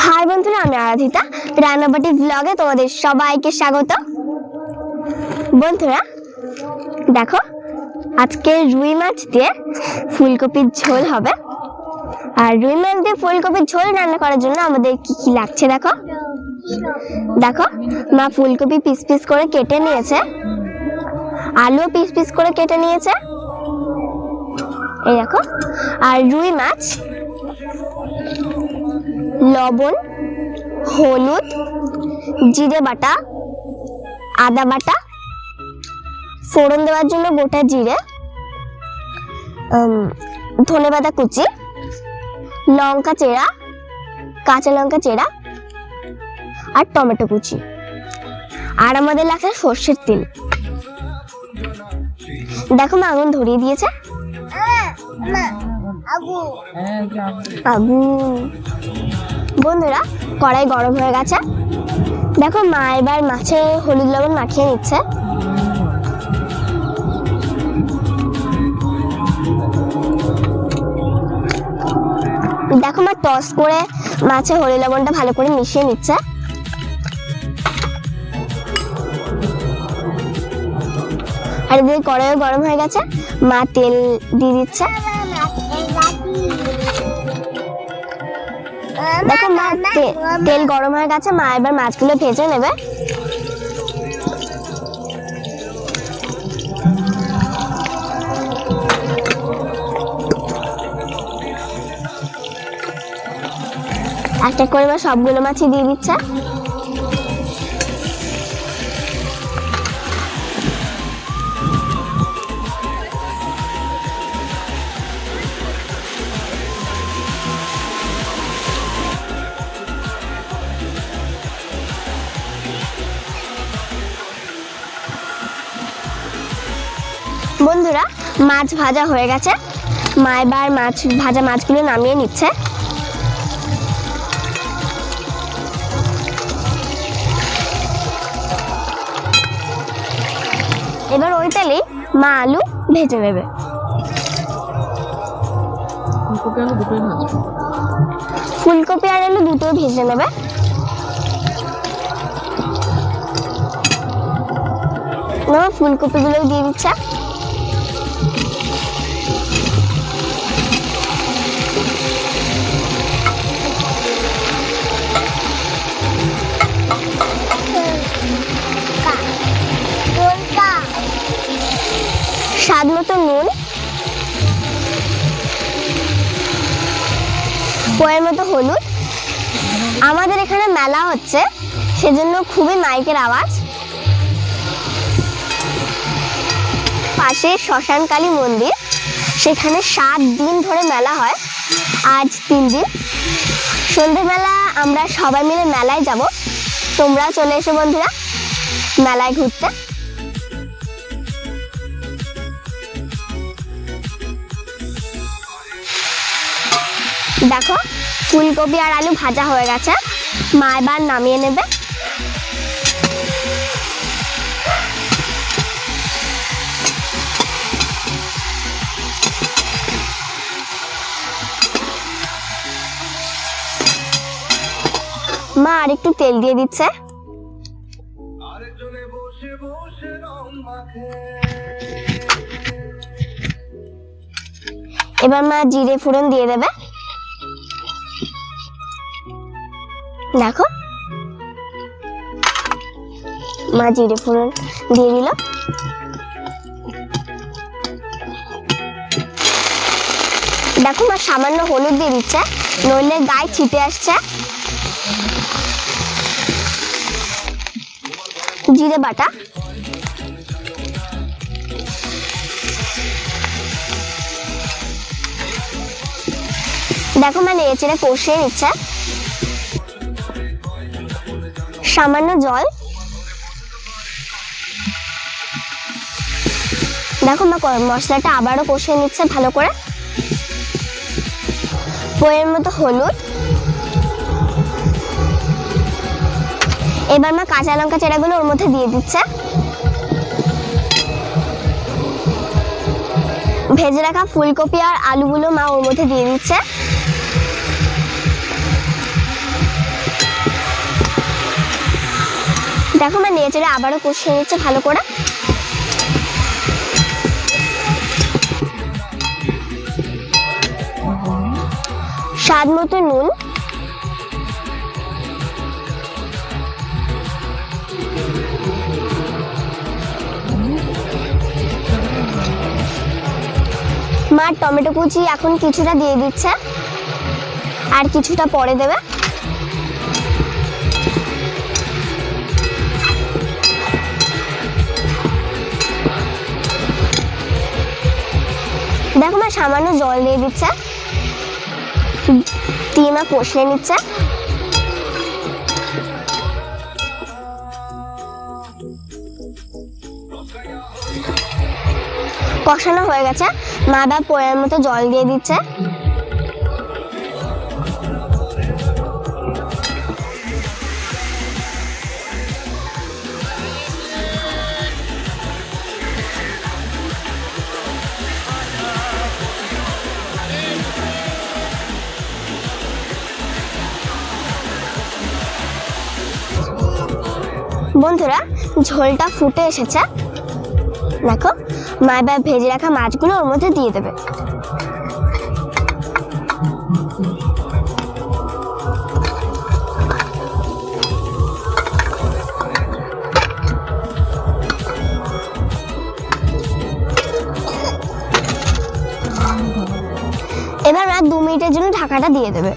High বন্ধুরা, আমি আরাধিতা। রান্নাবাটি ব্লগে তোমাদের সবাইকে স্বাগত। বন্ধুরা দেখো, আজকে রুই মাছ দিয়ে ফুলকপির ঝোল হবে। আর রুই মাছ দিয়ে ফুলকপির ঝোল রান্না করার জন্য আমাদের কি কি লাগছে দেখো। দেখো, মা ফুলকপি পিস পিস করে কেটে নিয়েছে, আলু পিস পিস করে কেটে নিয়েছে, এই দেখো। আর রুই মাছ, লবণ, হলুদ, জিরে বাটা, আদা বাটা, ফোড়ন দেওয়ার জন্য গোটা জিরে, ধনেপাতা কুচি, লঙ্কা চেরা, কাঁচা লঙ্কা চেরা, আর টমেটো কুচি। আর আমাদের লাগছে সর্ষের তেল। দেখো, মা আগুন ধরিয়ে দিয়েছে। আগুন। বন্ধুরা, কড়াই গরম হয়ে গেছে। দেখো, মা এবার মাছে হলুদ লবণ মাখিয়ে নিচ্ছে। দেখো, মা টস করে মাছে হলুদ লবণটা ভালো করে মিশিয়ে নিচ্ছে। আর এদিকে কড়াইও গরম হয়ে গেছে, মা তেল দিয়ে দিচ্ছে। দেখো, মা তেল গরম হয়ে গেছে, মা এবার মাছগুলো ভেজে নেবে। একটা করে মা সবগুলো মাছই দিয়ে দিচ্ছে। বন্ধুরা, মাছ ভাজা হয়ে গেছে, মা এবার ভাজা মাছগুলো নামিয়ে নিচ্ছে। এবার ওই তেলেই মা আলু ভেজে নেবে। ফুলকপি আর আলু দুটোই ভেজে নেবে। ফুলকপিগুলো দিয়ে দিচ্ছে। স্বাদ মতো নুন, পয়ের মতো হলুদ। আমাদের এখানে মেলা হচ্ছে, সেজন্য খুবই মাইকের আওয়াজ। পাশে শ্মশানকালী মন্দির, সেখানে 7 দিন ধরে মেলা হয়, আজ 3 দিন। সন্ধ্যেবেলা আমরা সবাই মিলে মেলায় যাব, তোমরাও চলে এসো বন্ধুরা মেলায় ঘুরতে। দেখো, ফুলকপি আর আলু ভাজা হয়ে গেছে, মা এবার নামিয়ে নেবে। মা আর একটু তেল দিয়ে দিচ্ছে। এবার মা জিরে ফোড়ন দিয়ে দেবে। দেখো, মা জিরে ফোড়ন দিয়ে দিল। দেখো, মা সামান্য হলুদ দিয়ে দিচ্ছে, নইলে গায়ে ছিটে আসছে। জিরে বাটা, দেখো মা নেড়ে চেড়ে কষিয়ে নিচ্ছে। সামান্য জল। দেখো, মা মশলাটা আবারও কষিয়ে নিচ্ছে ভালো করে। পয়ের মতো হলুদ। এবার মা কাঁচা লঙ্কা চেরাগুলো ওর মধ্যে দিয়ে দিচ্ছে। ভেজে রাখা ফুলকপি আর আলুগুলো মা ওর মধ্যে দিয়ে দিচ্ছে। দেখো মা নেড়ে আবারও কষিয়ে নিচ্ছে ভালো করে। স্বাদ মতো নুন, মা টমেটো কুচি এখন কিছুটা দিয়ে দিচ্ছে, আর কিছুটা পরে দেবে। দেখো মা সামান্য জল দিয়ে দিচ্ছে, দিয়ে মা কষিয়ে নিচ্ছে। কষানো হয়ে গেছে, মা এবার পরের মতো জল দিয়ে দিচ্ছে। বন্ধুরা ঝোলটা ফুটে এসেছে, দেখো মা এবার ভেজে রাখা মাছগুলো ওর মধ্যে দিয়ে দেবে। এবার মা 2 মিনিটের জন্য ঢাকাটা দিয়ে দেবে।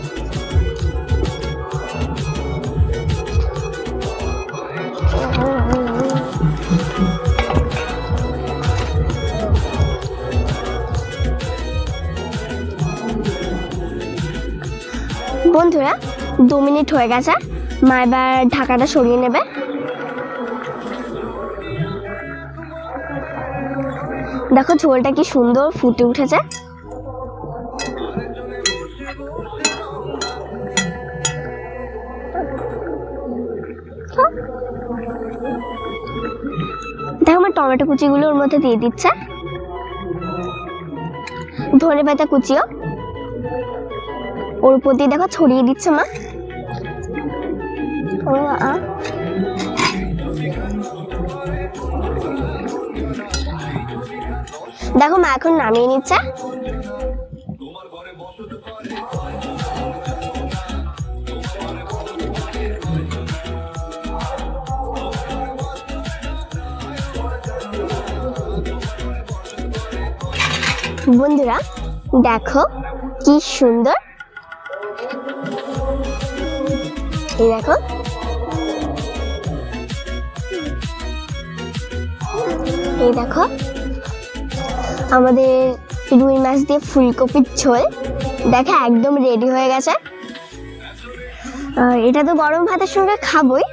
বন্ধুরা 2 মিনিট হয়ে গেছে, মা এবার ঢাকাটা সরিয়ে নেবে। দেখো ঝোলটা কি সুন্দর ফুটে উঠেছে। দেখো আমার টমেটো কুচিগুলো ওর মধ্যে দিয়ে দিচ্ছে, ধনেপাতা কুচিও ওর উপর দিয়ে দেখো ছড়িয়ে দিচ্ছে মা। দেখো মা এখন নামিয়ে নিচ্ছে। বন্ধুরা দেখো কি সুন্দর, এই দেখো আমাদের রুই মাছ দিয়ে ফুলকপির ঝোল দেখো একদম রেডি হয়ে গেছে। এটা তো গরম ভাতের সঙ্গে খাবোই,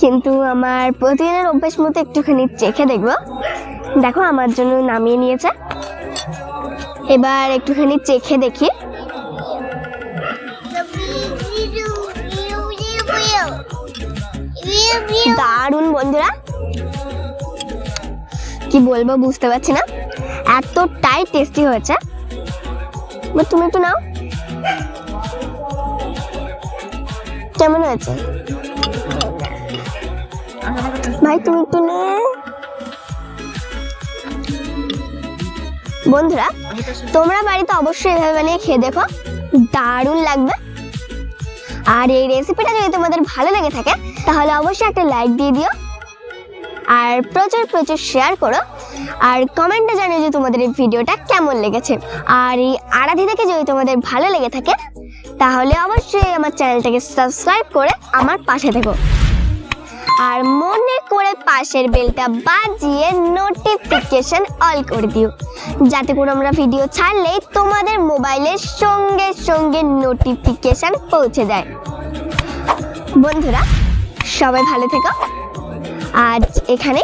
কিন্তু আমার প্রতিদিনের অভ্যাস মতো একটুখানি চেখে দেখবো। দেখো আমার জন্য নামিয়ে নিয়েছে, এবার একটুখানি চেখে দেখি। দারুণ বন্ধুরা, কি বলবো বুঝতে পারছি না, এতটাই টেস্টি হয়েছে। তুমি একটু নাও, কেমন হয়েছে ভাই? তুমি একটু নে। বন্ধুরা তোমরা বাড়িতে অবশ্যই এভাবে বানিয়ে খেয়ে দেখো, দারুণ লাগবে। আর এই রেসিপিটা যদি তোমাদের ভালো লেগে থাকে তাহলে অবশ্যই একটা লাইক দিয়ে দিও, আর প্রচুর প্রচুর শেয়ার করো, আর কমেন্টে জানিও যে তোমাদের এই ভিডিওটা কেমন লেগেছে। আর এই আরাধিতাকে যদি তোমাদের ভালো লেগে থাকে তাহলে অবশ্যই আমার চ্যানেলটাকে সাবস্ক্রাইব করে আমার পাশে থেকো, আর মনে করে পাশের বেলটা বাজিয়ে নোটিফিকেশন অল করে দিও, যাতে করে আমরা ভিডিও ছাড়লেই তোমাদের মোবাইলের সঙ্গে সঙ্গে নোটিফিকেশন পৌঁছে যায়। বন্ধুরা সবাই ভালো থেকো, আজ এখানে